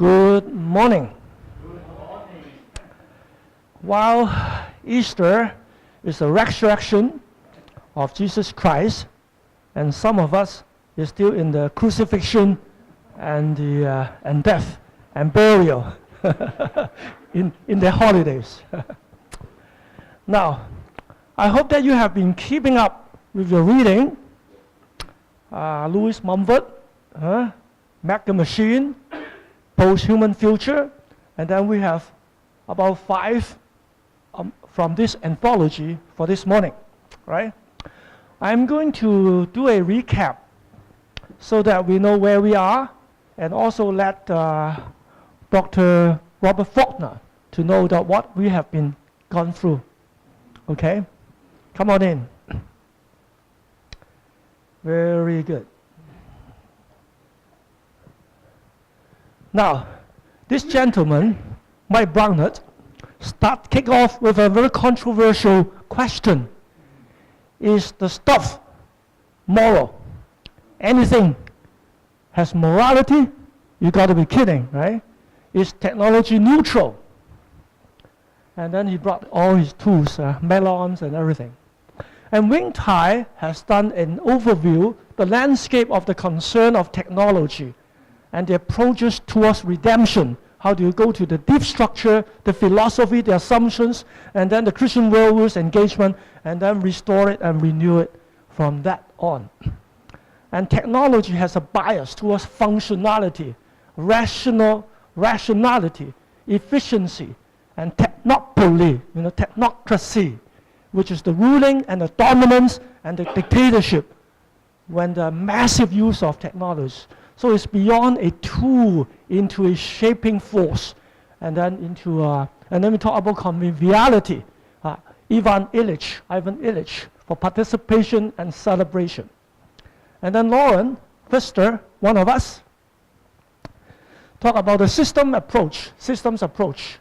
Good morning. While Easter is the resurrection of Jesus Christ, and some of us is still in the crucifixion and death and burial in the holidays. Now, I hope that you have been keeping up with your reading. Louis Mumford, Mac the Machine, Post-Human Future, and then we have about 5 from this anthology for this morning, right? I'm going to do a recap so that we know where we are, and also let Dr. Robert Faulkner to know that what we have been gone through. Okay? Come on in. Very good. Now, this gentleman, Mike Brownett, kick off with a very controversial question. Is the stuff moral? Anything has morality? You got to be kidding, right? Is technology neutral? And then he brought all his tools, melons and everything. And Wing Tai has done an overview, the landscape of the concern of technology and the approaches towards redemption. How do you go to the deep structure, the philosophy, the assumptions, and then the Christian worldviews engagement, and then restore it and renew it from that on. And technology has a bias towards functionality, rationality, efficiency, and technocracy, which is the ruling and the dominance and the dictatorship when the massive use of technology. So it's beyond a tool into a shaping force, and then into and then we talk about conviviality. Ivan Illich for participation and celebration. And then Lauren Pfister, one of us, talk about the systems approach.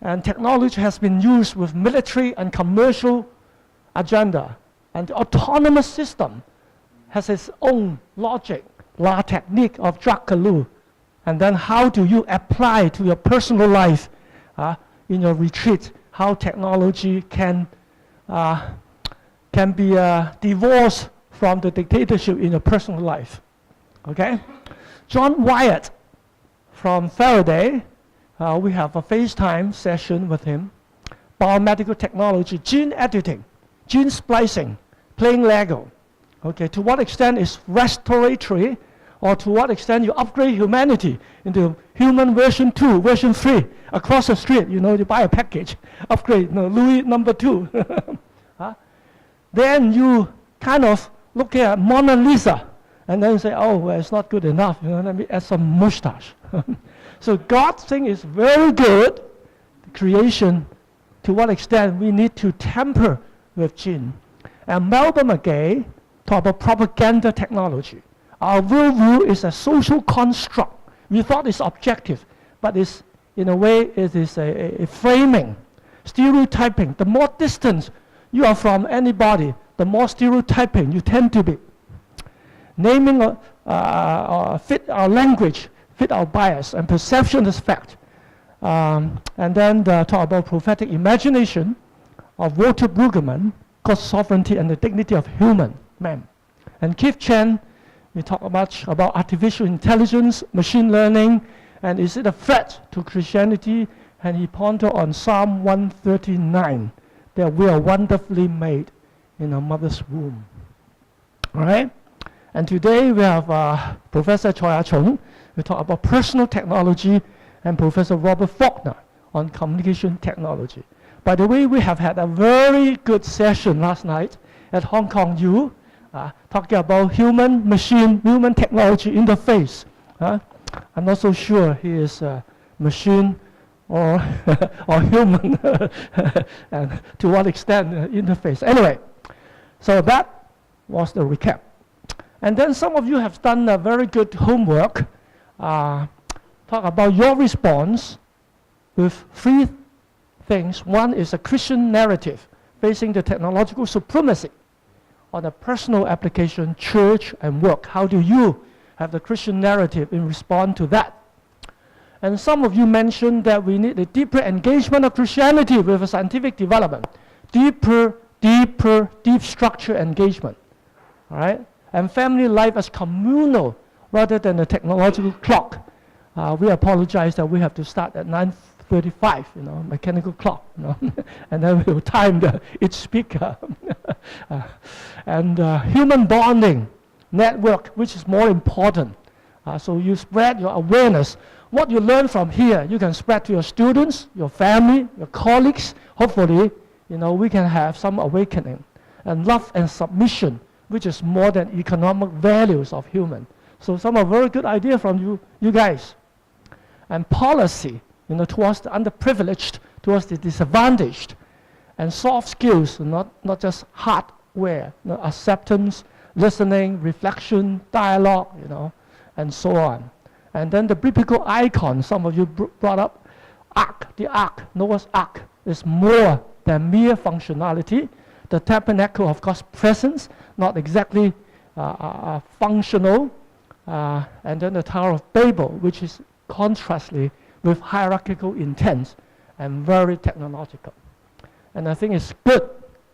And technology has been used with military and commercial agenda. And the autonomous system has its own logic, la technique of Jacques Ellul. And then how do you apply to your personal life in your retreat, how technology can be divorced from the dictatorship in your personal life. Okay? John Wyatt from Faraday, we have a FaceTime session with him. Biomedical technology, gene editing, gene splicing, playing Lego. Okay, to what extent is restoratory, or to what extent you upgrade humanity into human version 2, version 3, across the street, you buy a package, upgrade, Louis number 2. Then you kind of look at Mona Lisa, and then say, oh, well, it's not good enough, let me add some mustache. So God's thing is very good, the creation, to what extent we need to temper with gene. And Melba McGay talked about propaganda technology. Our worldview is a social construct. We thought it's objective, but it's, in a way, it is a framing, stereotyping. The more distance you are from anybody, the more stereotyping you tend to be. Naming fit our language, fit our bias, and perception is fact. And then talk about prophetic imagination of Walter Brueggemann, called Sovereignty and the Dignity of Human Man. And Keith Chen, we talk much about artificial intelligence, machine learning, and is it a threat to Christianity? And he pondered on Psalm 139, that we are wonderfully made in our mother's womb. All right? And today we have Professor Chung. We talk about personal technology, and Professor Robert Faulkner on communication technology. By the way, we have had a very good session last night at Hong Kong U, talking about human-machine, human-technology interface. I'm not so sure he is machine or human, and to what extent interface. Anyway, so that was the recap. And then some of you have done a very good homework, talk about your response with 3 things. One is a Christian narrative facing the technological supremacy on a personal application, church, and work. How do you have the Christian narrative in response to that? And some of you mentioned that we need a deeper engagement of Christianity with a scientific development. Deep structure engagement. All right? And family life as communal rather than a technological clock. We apologize that we have to start at 9:35, mechanical clock, and then we'll time each speaker. And human bonding network, which is more important. So you spread your awareness. What you learn from here, you can spread to your students, your family, your colleagues. Hopefully, we can have some awakening. And love and submission, which is more than economic values of human. So some are very good ideas from you guys. And policy, towards the underprivileged, towards the disadvantaged. And soft skills, not just hardware, acceptance, listening, reflection, dialogue, and so on. And then the biblical icon, some of you brought up, the ark, Noah's ark, is more than mere functionality. The tabernacle, of course, presence, not exactly functional. And then the Tower of Babel, which is contrastly with hierarchical intent and very technological. And I think it's good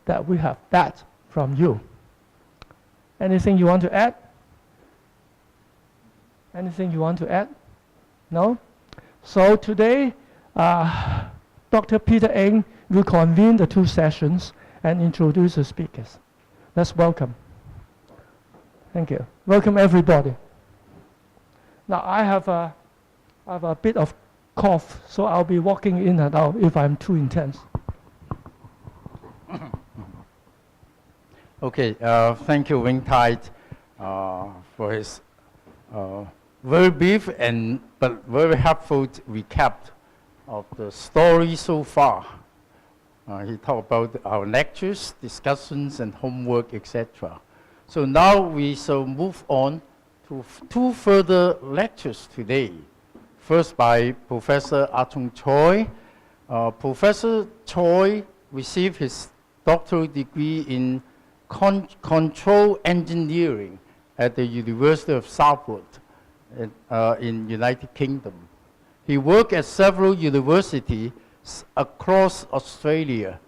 that we have that from you. Anything you want to add? Anything you want to add? No? So today, Dr. Peter Ng will convene the two sessions and introduce the speakers. Let's welcome. Thank you. Welcome everybody. Now I have a bit of cough, so I'll be walking in and out if I'm too intense. Okay, thank you, Wing Tide, for his very brief but very helpful recap of the story so far. He talked about our lectures, discussions, and homework, etc. So now we shall move on to two further lectures today. First by Professor Chung Tsoi. Professor Tsoi received his doctoral degree in control engineering at the University of Southwold in United Kingdom. He worked at several universities across Australia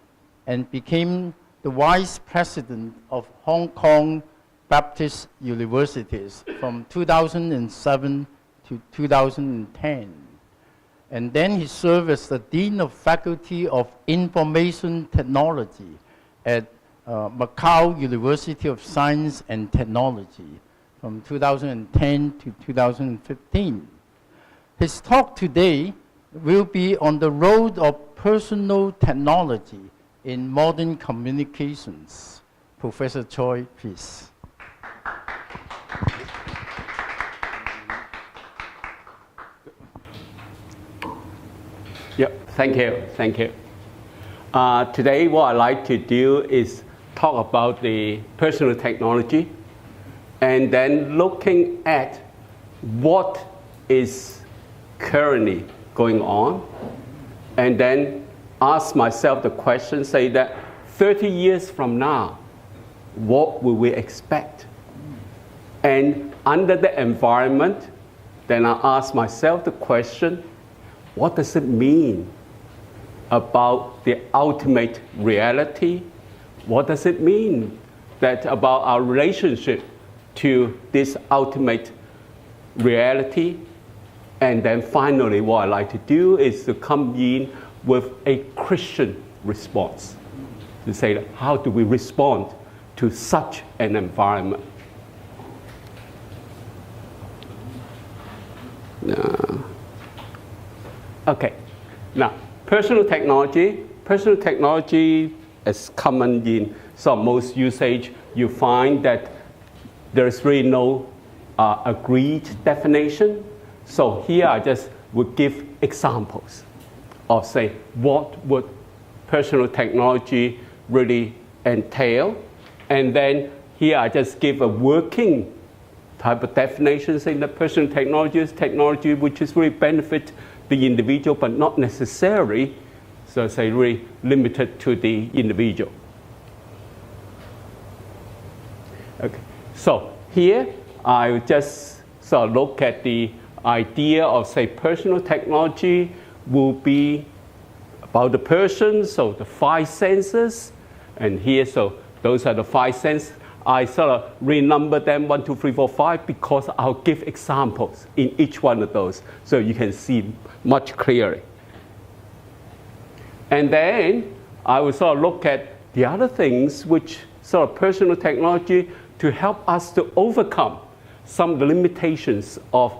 and became the vice president of Hong Kong Baptist Universities from 2007 to 2010. And then he served as the Dean of Faculty of Information Technology at Macau University of Science and Technology from 2010 to 2015. His talk today will be on the role of personal technology in modern communications. Professor Tsoi, please. Yep, thank you. Today what I'd like to do is talk about the personal technology and then looking at what is currently going on and then ask myself the question, say that 30 years from now, what will we expect? And under the environment, then I ask myself the question, what does it mean about the ultimate reality? What does it mean that about our relationship to this ultimate reality? And then finally, what I like to do is to come in with a Christian response. To say, how do we respond to such an environment? Okay, now personal technology is common in most usage. You find that there is really no agreed definition. So here I just would give examples of say what would personal technology really entail, and then here I just give a working type of definition, saying that personal technology is technology which is really benefit the individual, but not necessarily, so say really limited to the individual. Okay, so here I just look at the idea of, say, personal technology will be about the person, so the 5 senses. And here, so those are the 5 senses. I sort of renumber them 1, 2, 3, 4, 5 because I'll give examples in each one of those so you can see much clearer. And then I will sort of look at the other things which sort of personal technology to help us to overcome some of the limitations of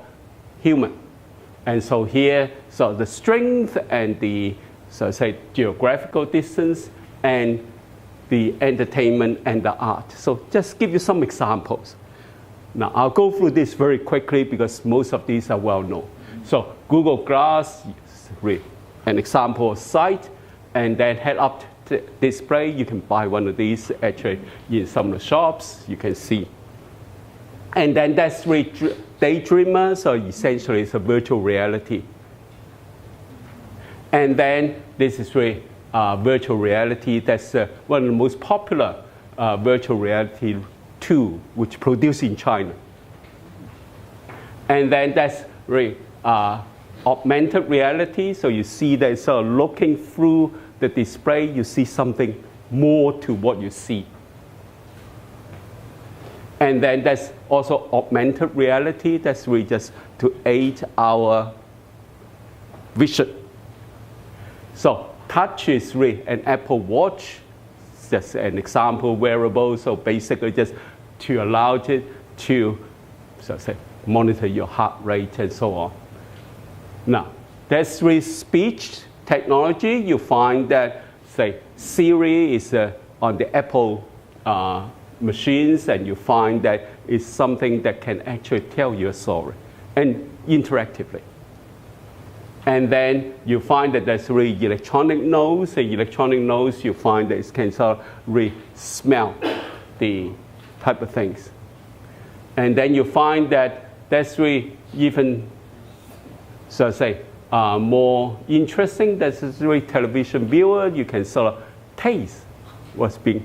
human. And so here, so the strength and the, so say, geographical distance and the entertainment and the art. So just give you some examples. Now, I'll go through this very quickly because most of these are well known. So Google Glass, an example of site, and then head-up display. You can buy one of these actually in some of the shops. You can see. And then that's Daydreamer, so essentially it's a virtual reality. And then this is virtual reality. That's one of the most popular virtual reality tool which produced in China. And then that's augmented reality. So you see that sort of looking through the display, you see something more to what you see. And then that's also augmented reality. That's really just to aid our vision. So touch is really an Apple Watch, just an example wearable. So basically just to allow it to, so say, monitor your heart rate and so on. Now, that's really speech technology. You find that, say, Siri is on the Apple machines, and you find that it's something that can actually tell you a story, and interactively. And then you find that there's really electronic nose, and electronic nose you find that it can sort of really smell the type of things. And then you find that that's really even, so say, more interesting. That's really television viewer. You can sort of taste what's being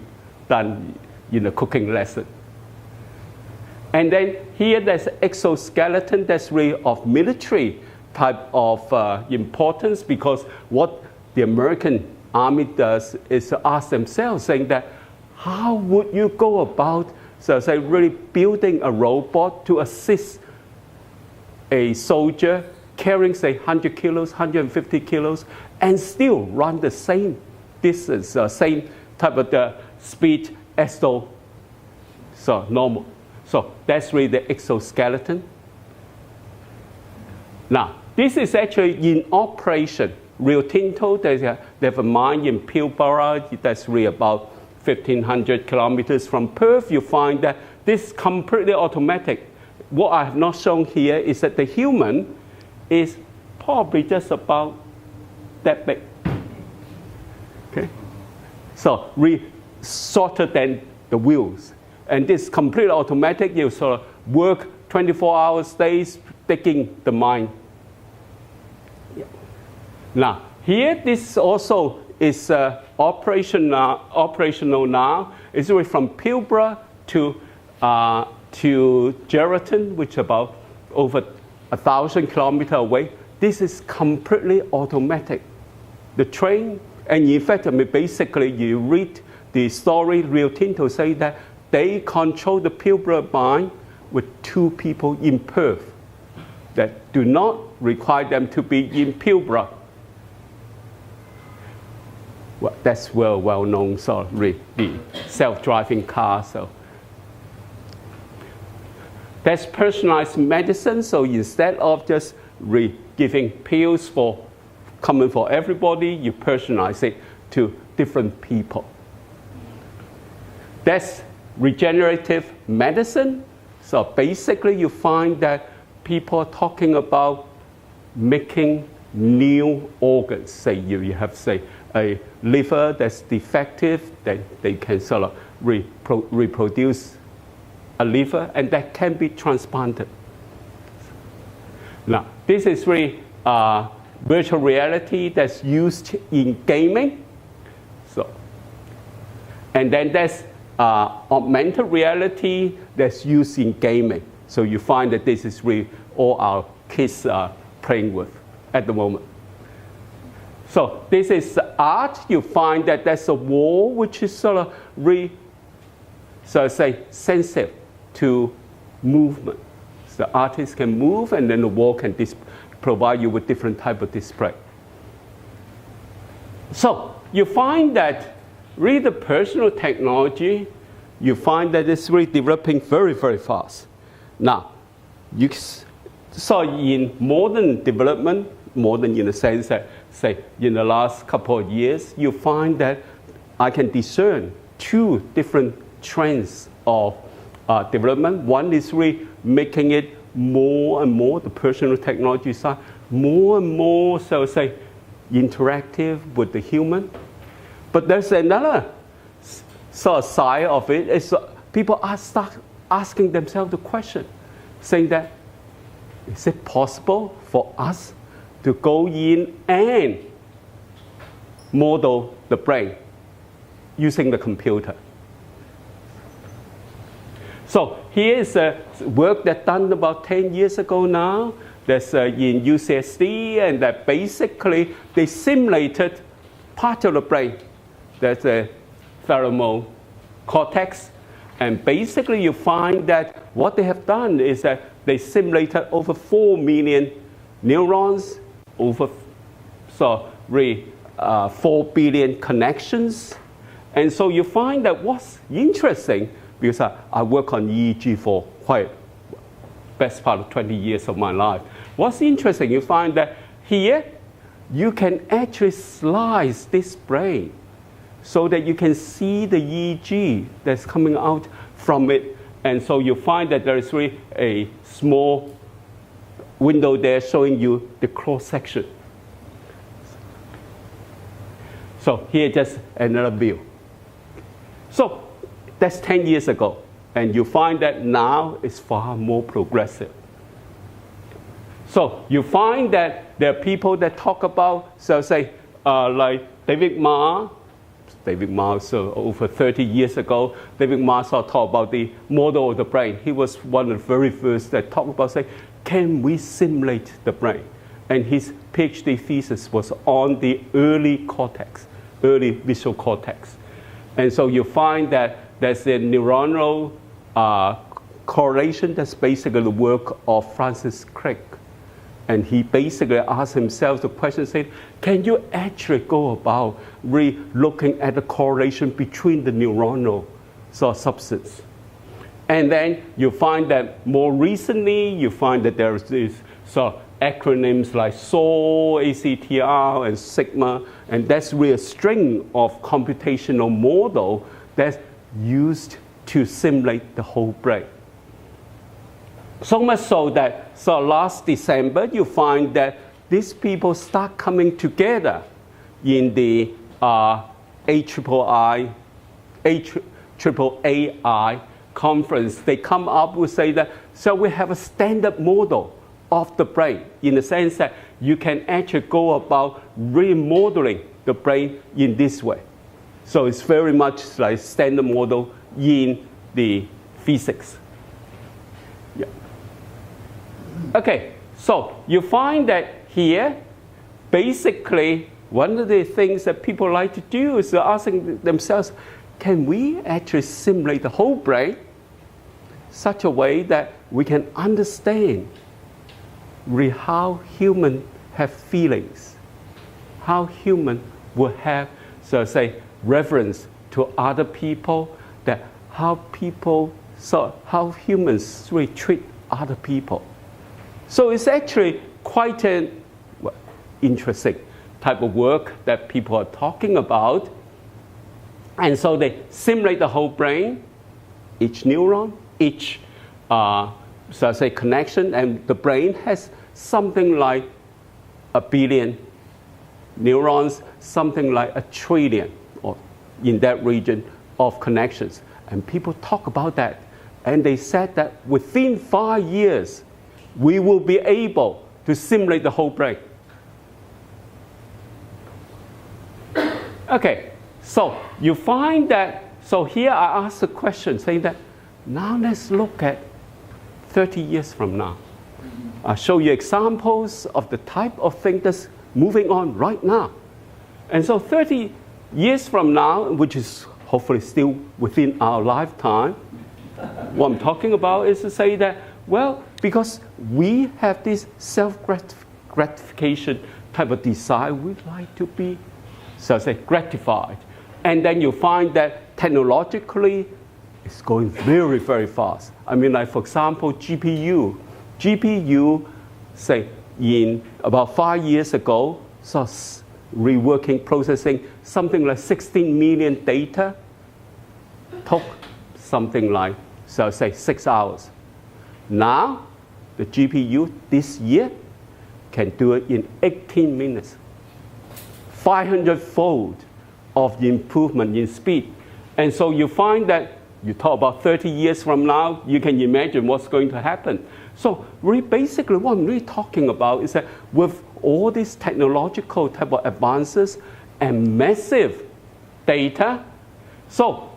done in a cooking lesson. And then here there's exoskeleton. That's really of military type of importance, because what the American Army does is to ask themselves, saying that how would you go about, so say, really building a robot to assist a soldier carrying, say, 100 kilos, 150 kilos, and still run the same distance, same type of the speed as though so normal. So that's really the exoskeleton. Now, this is actually in operation. Rio Tinto, they have a mine in Pilbara that's really about 1,500 kilometers from Perth. You find that this is completely automatic. What I have not shown here is that the human is probably just about that big. Okay? So shorter than the wheels. And this completely automatic. You sort of work 24 hours days digging the mine. Yeah. Now, here this also is operational now. It's really from Pilbara to Geraldton, which is about over 1,000 kilometers away. This is completely automatic. The train, and in fact, I mean, basically you read the story, Rio Tinto say that they control the Pilbara mine with 2 people in Perth that do not require them to be in Pilbara. Well, that's well known, so the self-driving car. So that's personalized medicine. So instead of just giving pills common for everybody, you personalize it to different people. That's regenerative medicine. So basically you find that people are talking about making new organs. Say you have, say, a liver that's defective, then they can sort of reproduce a liver, and that can be transplanted. Now, this is really virtual reality that's used in gaming. So, and then there's augmented reality that's used in gaming. So you find that this is really all our kids are playing with at the moment. So this is art. You find that there's a wall which is sort of sensitive to movement. So the artist can move, and then the wall can provide you with different type of display. So you find that really the personal technology, you find that it's really developing very, very fast. Now, so in modern development, modern in the sense that, say, in the last couple of years, you find that I can discern two different trends of development. One is really making it more and more, the personal technology side, more and more, so say, interactive with the human. But there's another sort of side of it, is people start asking themselves the question, saying that, is it possible for us to go in and model the brain using the computer? So here is a work that's done about 10 years ago now. That's in UCSD, and that basically they simulated part of the brain. That's a pheromone cortex. And basically you find that what they have done is that they simulated over 4 million neurons, over 4 billion connections. And so you find that what's interesting, because I work on EEG for quite best part of 20 years of my life. What's interesting, you find that here you can actually slice this brain so that you can see the EEG that's coming out from it. And so you find that there is really a small window there showing you the cross section. So here just another view. So that's 10 years ago. And you find that now it's far more progressive. So you find that there are people that talk about, so say, like David Ma, so over 30 years ago, David Ma talked about the model of the brain. He was one of the very first that talked about, say, can we simulate the brain? And his PhD thesis was on the early cortex, early visual cortex. And so you find that there's a neuronal correlation. That's basically the work of Francis Crick. And he basically asked himself the question, saying, can you actually go about really looking at the correlation between the neuronal substance? And then you find that more recently, you find that there is these acronyms like Tsoi, ACTR, and Sigma, and that's really a string of computational model that's used to simulate the whole brain. So much so that last December, you find that these people start coming together in the AAAI conference. They come up with say that, so we have a standard model of the brain in the sense that you can actually go about remodeling the brain in this way. So it's very much like standard model in the physics. Yeah. Okay, so you find that here, basically, one of the things that people like to do is asking themselves, can we actually simulate the whole brain such a way that we can understand really how humans have feelings, how humans will have, so say, reverence to other people, that how humans really treat other people. So it's actually quite an interesting type of work that people are talking about. And so they simulate the whole brain, each neuron, each connection, and the brain has something like 1 billion neurons, something like 1 trillion, or in that region of connections. And people talk about that. And they said that within 5 years, we will be able to simulate the whole brain. Okay, so you find that, so here I ask the question saying that, now let's look at 30 years from now. show you examples of the type of thing that's moving on right now. And so 30 years from now, which is hopefully still within our lifetime, what I'm talking about is to say that, well, because we have this self-gratification type of desire, we'd like to be, so to say, gratified. And then you find that technologically, it's going very, very fast. I mean, like, for example, GPU, say, in about 5 years ago, so reworking, processing something like 16 million data took something like, so say, 6 hours. Now, the GPU this year can do it in 18 minutes. 500-fold of the improvement in speed. And so you find that you talk about 30 years from now, you can imagine what's going to happen. So really basically what I'm really talking about is that with all these technological type of advances and massive data, so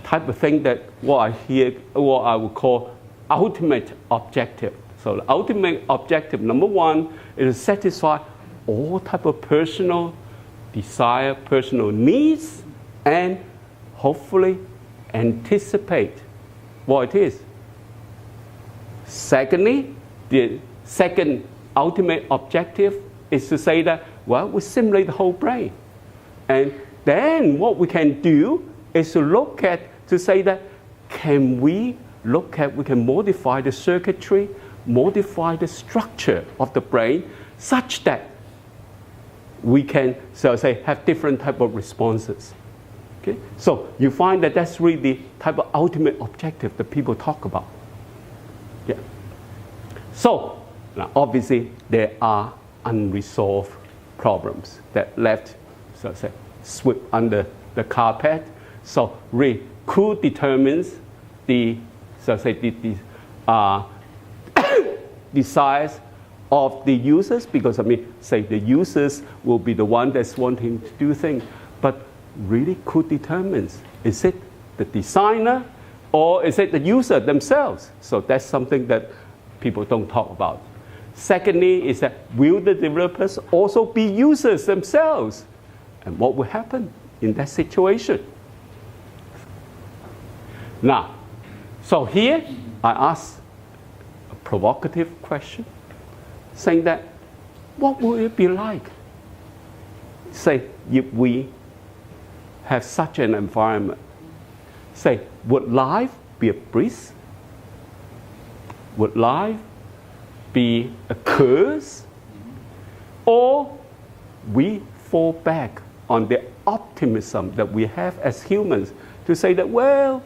type of thing that what I would call ultimate objective. So the ultimate objective, number one, is to satisfy all type of personal desire, personal needs, and hopefully anticipate what it is. Secondly, the second ultimate objective is to say that, well, we simulate the whole brain. And then what we can do is to look at, to say that, we can modify the circuitry, modify the structure of the brain such that we can, so say, have different type of responses. Okay? So you find that that's really the type of ultimate objective that people talk about. Yeah. So now obviously there are unresolved problems that left, so say, swept under the carpet. So really, who determines the, so say, the desires of the users? Because I mean, say the users will be the one that's wanting to do things, but really, who determines? Is it the designer or is it the user themselves? So that's something that people don't talk about. Secondly, is that will the developers also be users themselves? And what will happen in that situation? Now, so here I ask a provocative question, saying that, what will it be like, say, if we have such an environment? Say, would life be a breeze? Would life be a curse? Or we fall back on the optimism that we have as humans to say that, well,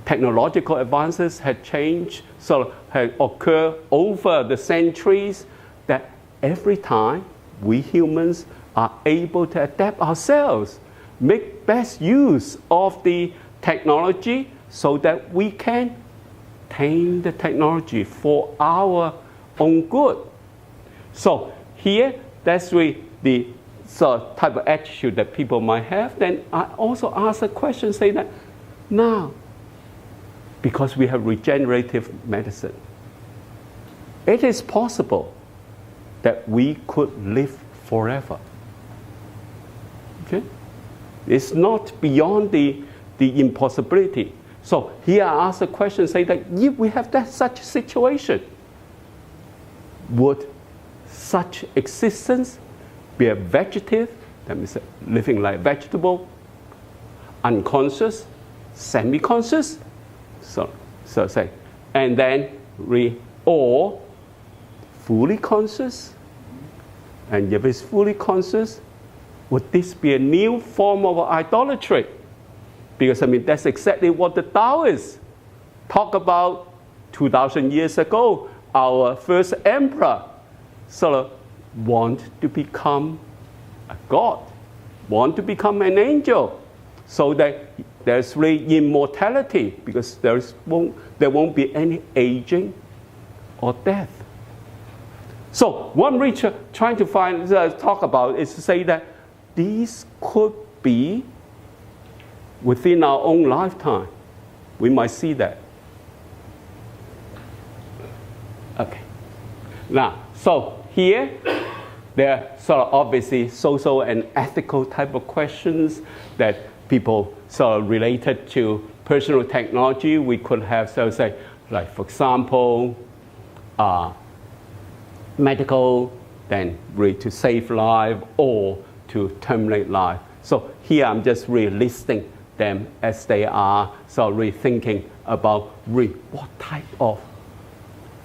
technological advances had changed, so had occurred over the centuries, that every time we humans are able to adapt ourselves, make best use of the technology so that we can tame the technology for our own good. So here, that's really the type of attitude that people might have. Then I also ask a question, say that, now, because we have regenerative medicine, it is possible that we could live forever. Okay? It's not beyond the impossibility. So here I ask the question, say that if we have such a situation, would such existence be a vegetative, that means living like vegetable, unconscious, semi-conscious, so say, and then or fully conscious? And if it's fully conscious, would this be a new form of idolatry? Because I mean, that's exactly what the Taoists talk about 2,000 years ago. Our first emperor sort of want to become a god, want to become an angel, so that there's really immortality, because there won't be any aging or death. So what I'm really trying to talk about is to say that these could be within our own lifetime. We might see that. Okay. Now, so here, there are sort of obviously social and ethical type of questions that people sort of related to personal technology. We could have, so say, like for example, medical, then really to save life or to terminate life. So here I'm just really listing them as they are, so really thinking about really what type of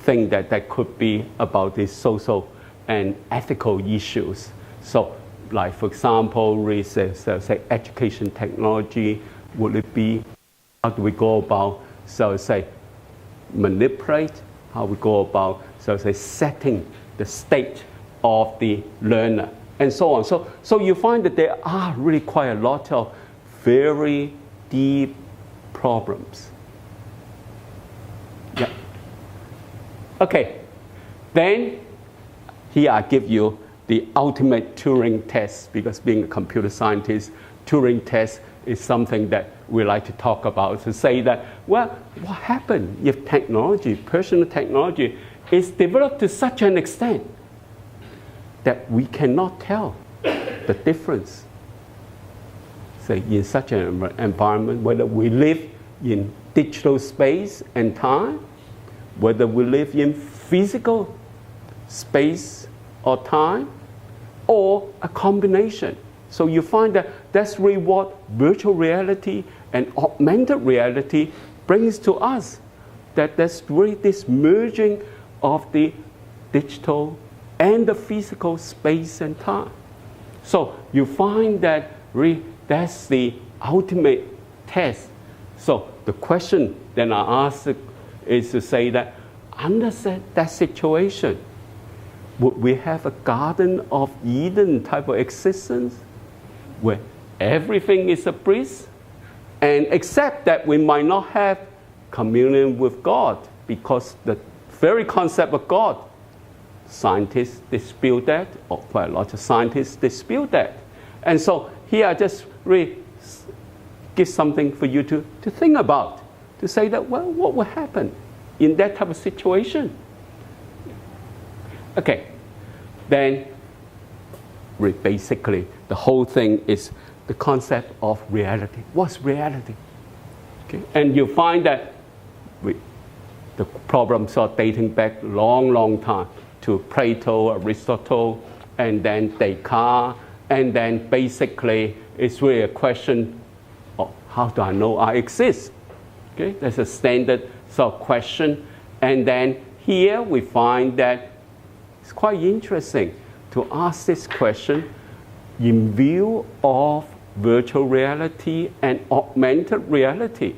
thing that could be about these social and ethical issues. So like for example, really say education technology, would it be, how do we go about, so say manipulate, how we go about, so say setting the state of the learner, and so on. So you find that there are really quite a lot of very deep problems. Yeah. Okay, then here I give you the ultimate Turing test, because being a computer scientist, Turing test is something that we like to talk about, to say that, well, what happened if technology, personal technology, is developed to such an extent that we cannot tell the difference, say, in such an environment, whether we live in digital space and time, whether we live in physical space or time, or a combination. So you find that that's really what virtual reality and augmented reality brings to us, that there's really this merging of the digital and the physical space and time. So you find that really that's the ultimate test. So the question then I ask is to say that under that situation, would we have a Garden of Eden type of existence where everything is a bliss, and except that we might not have communion with God, because the very concept of God, scientists dispute that, or quite a lot of scientists dispute that. And so here I just really give something for you to think about, to say that, well, what will happen in that type of situation? Okay, then basically the whole thing is the concept of reality. What's reality? Okay, and you find that the problems are dating back long time to Plato, Aristotle, and then Descartes, and then basically it's really a question of how do I know I exist? Okay, that's a standard sort of question. And then here we find that it's quite interesting to ask this question in view of virtual reality and augmented reality,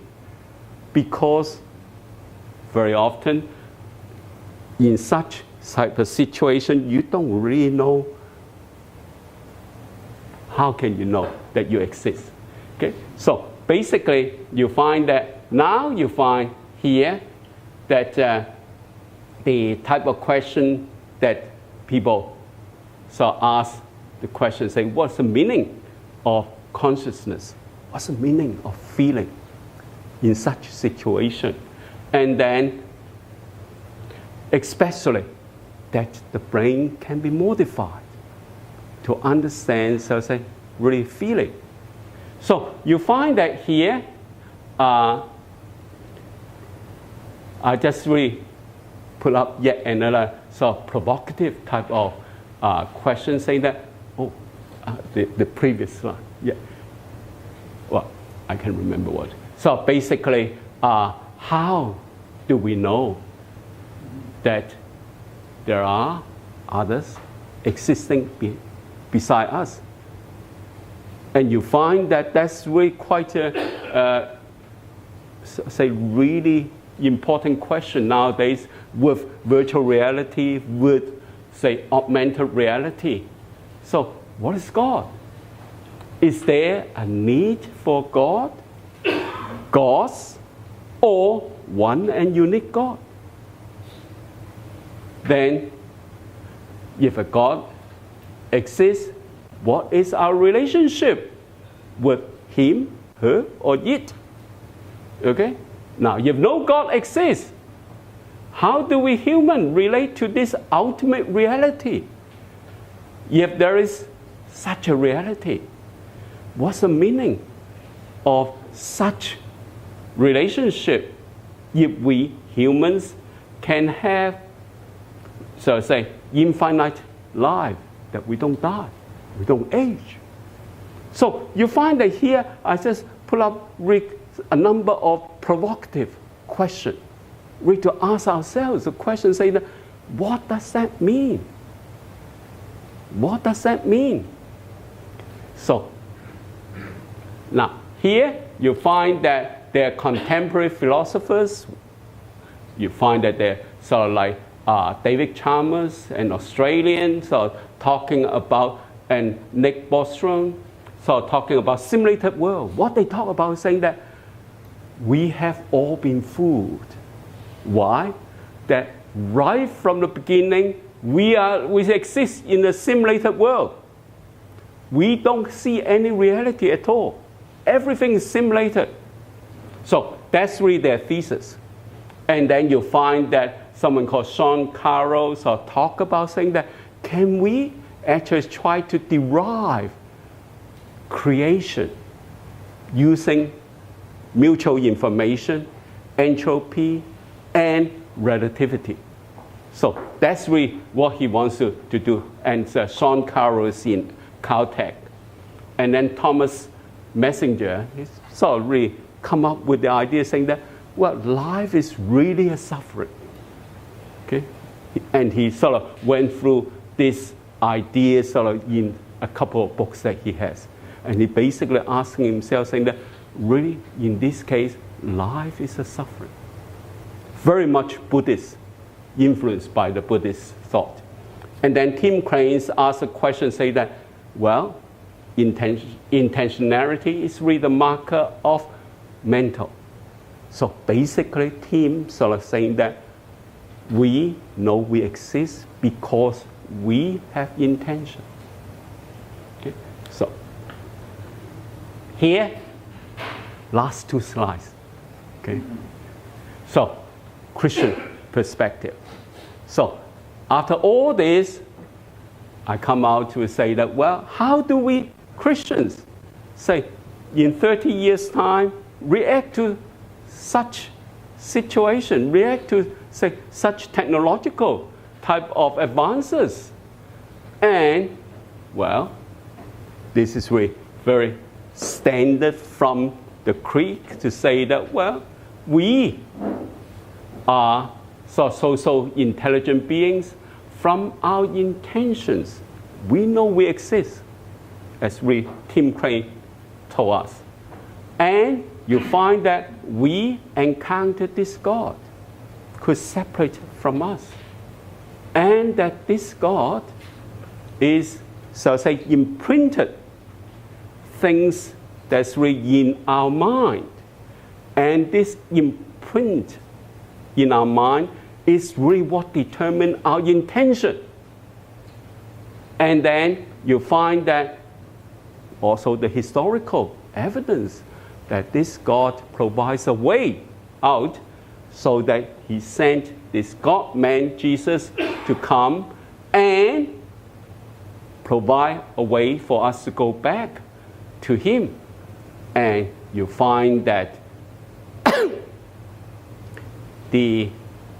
because very often in such type of situation you don't really know, how can you know that you exist? Okay, so basically you find that now you find here that the type of question that people ask the question, say, what's the meaning of consciousness? What's the meaning of feeling in such a situation? And then especially that the brain can be modified to understand, so say, really feeling. So you find that here, I just really put up yet another sort of provocative type of question, saying that, the previous one, yeah. Well, I can remember what. So basically, how do we know that there are others existing beside us? And you find that that's really quite a, say, really important question nowadays with virtual reality, with, say, augmented reality. So what is God? Is there a need for God, gods, or one and unique God? Then, if a God exists, what is our relationship with him, her, or it? Okay? Now, if no God exists, how do we human relate to this ultimate reality? If there is such a reality, what's the meaning of such relationship if we humans can have, so say, infinite life, that we don't die, we don't age? So you find that here I just put up a number of provocative questions. We to ask ourselves the question, say that, what does that mean? What does that mean? So now here you find that there are contemporary philosophers. You find that they're sort of like David Chalmers, an Australian, so talking about, and Nick Bostrom, so talking about simulated world. What they talk about is saying that we have all been fooled. Why? That right from the beginning, we exist in a simulated world. We don't see any reality at all. Everything is simulated. So that's really their thesis. And then you find that someone called Sean Carroll talk about saying that, can we actually try to derive creation using mutual information, entropy, and relativity? So that's really what he wants to do. And Sean Carroll is in Caltech. And then Thomas Messenger, he's sort of really come up with the idea saying that, well, life is really a suffering. Okay? And he sort of went through this idea sort of in a couple of books that he has. And he basically asking himself, saying that, really, in this case, life is a suffering. Very much Buddhist, influenced by the Buddhist thought. And then Tim Cranes asked a question, say that, well, intentionality is really the marker of mental. So basically, Tim sort of saying that we know we exist because we have intention. Okay? So here, last two slides. Okay? So, Christian perspective. So, after all this, I come out to say that, well, how do we Christians, say, in 30 years' time, react to such situation, react to, say, such technological type of advances? And, well, this is really very standard from the Greek to say that, well, we are so intelligent beings. From our intentions, we know we exist, as Tim Crane told us. And you find that we encountered this God could separate from us. And that this God is, so say, imprinted things that's really in our mind. And this imprint in our mind is really what determines our intention. And then you find that also the historical evidence that this God provides a way out, so that he sent this God-man Jesus to come and provide a way for us to go back to him. And you find that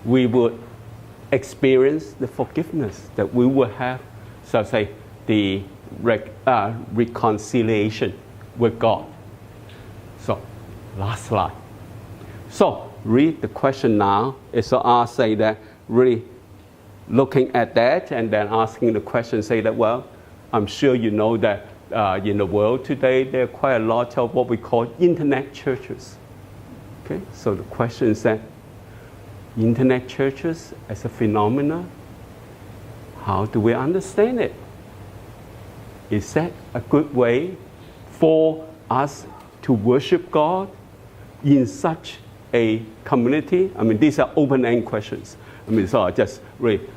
we would experience the forgiveness, that we will have, so say, the reconciliation with God. So, last slide. So, read the question now is to ask, say that, really looking at that and then asking the question, say that, well, I'm sure you know that in the world today, there are quite a lot of what we call internet churches. Okay, so the question is that, internet churches as a phenomenon, how do we understand it? Is that a good way for us to worship God in such a community? I mean, these are open-end questions. I mean, so I just really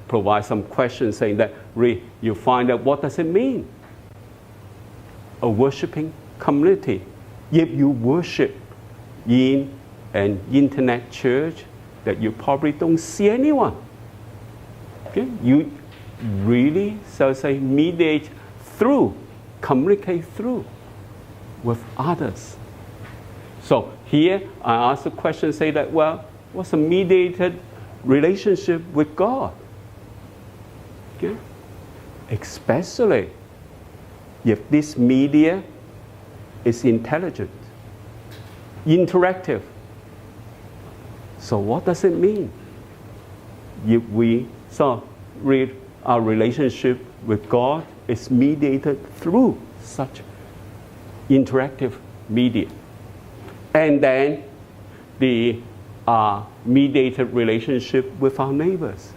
provide some questions saying that really you find out what does it mean? A worshiping community. If you worship in an internet church, that you probably don't see anyone. Okay? You really, so say, mediate through, communicate through with others. So here I ask the question, say that, well, what's a mediated relationship with God? Okay? Especially if this media is intelligent, interactive. So what does it mean? If we read our relationship with God is mediated through such interactive media. And then the mediated relationship with our neighbors.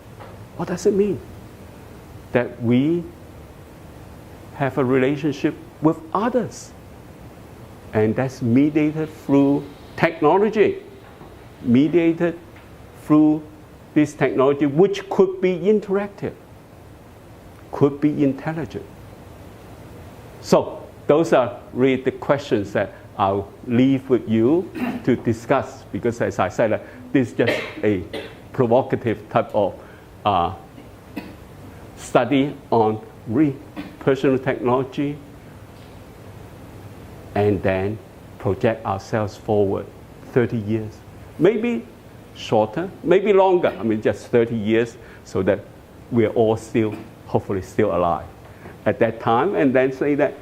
What does it mean? That we have a relationship with others. And that's mediated through technology. Mediated through this technology, which could be interactive, could be intelligent. So those are really the questions that I'll leave with you to discuss, because as I said, this is just a provocative type of study on personal technology, and then project ourselves forward 30 years. Maybe shorter, maybe longer, just 30 years, so that we're all still, hopefully still alive at that time, and then say that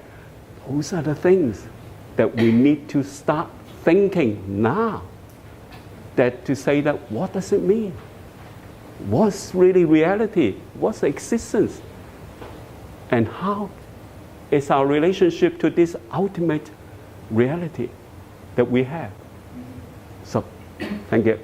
those are the things that we need to start thinking now. That to say that, what does it mean? What's really reality? What's existence? And how is our relationship to this ultimate reality that we have? So, thank you.